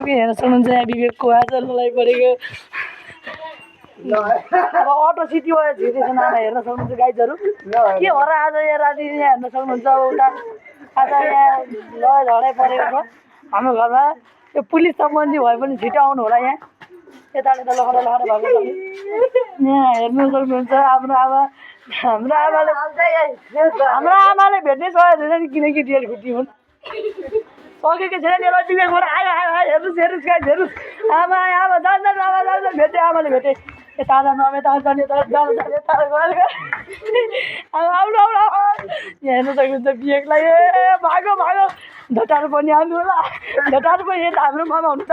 पनि हेर्न सक्नुहुन्छ यहाँ विवेकको आज मलाई परेको अब अटो सिटी भयो छिर्दैछ नाना हेर्न सक्नुहुन्छ गाइजहरू के भएर आज यहाँ राति यहाँ हेर्न सक्नुहुन्छ अब उता आज यहाँ झडाइ परेको छ हाम्रो घरमा यो पुलिस सम्बन्धी भए पनि छिटो आउनु होला यहाँ यता लखडा भएको छ यहाँ हेर्नु सक्नुहुन्छ हाम्रो आमाले भेट्नै सकेको छैन नि किनकि डेढ खुट्टी हुन् सकेको छैन नि विवेकबाट आयो हेर्नुहोस् हेर्नुहोस् आमा भेटेँ आमाले भेटेँ यता जाने आउनु यहाँ हेर्नु सक्नुहुन्छ विवेकलाई भागो झटारो पनि आउनु होला झटारो पनि यता हाम्रो मामा हुनु त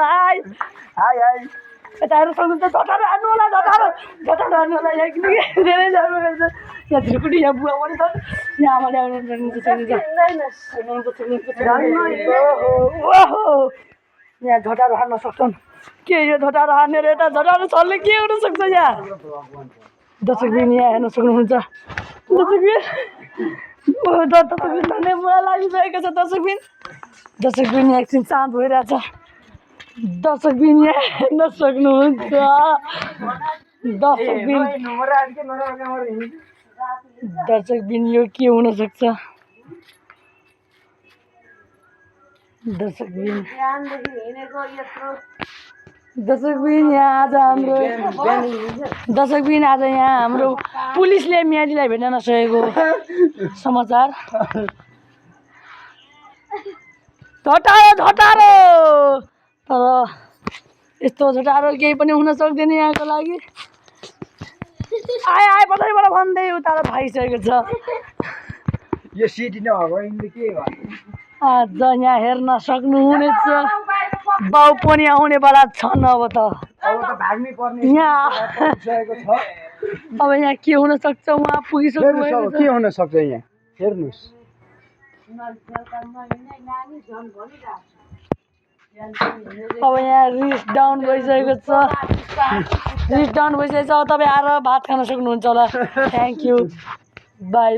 यता हेर्नु सक्नुहुन्छ झटारो हान्नु होला झटारो हान्नु होला यहाँ किनकि धेरै जानुपर्छ यहाँ झुकुटी यहाँ बुवा पनि छ यहाँ आमाले आउनु यहाँ झटारो हान्न सक्छन् के यो झटारो हानेर यता झटारो चल्ने के हुनसक्छ यहाँ दर्शकबिन यहाँ हेर्न सक्नुहुन्छ दर्शकबिन धन्य बुढा लागिसकेको छ दर्शकबिन यहाँ एकछिन शान्त भइरहेछ दर्शकबिन यहाँ हेर्न सक्नुहुन्छ दर्शकबिन यो के हुनसक्छ दर्शकबिन आज यहाँ हाम्रो पुलिसले म्यालीलाई भेट्न नसकेको समाचार झटारो तर यस्तो झटारो केही पनि हुन सक्दैन यहाँको लागि आए पछाडिबाट भन्दै उता भागिसकेको छ यो सिटी नभएको के आज यहाँ हेर्न सक्नुहुनेछ बाउ पनि आउने बेला छन् अब त यहाँ अब यहाँ के हुन सक्छ उहाँ पुगिसक्नु के हुन सक्छ यहाँ हेर्नुहोस् अब यहाँ रिस डाउन भइसकेको छ तपाईँ आएर भात खान सक्नुहुन्छ होला थ्याङ्क यू बाई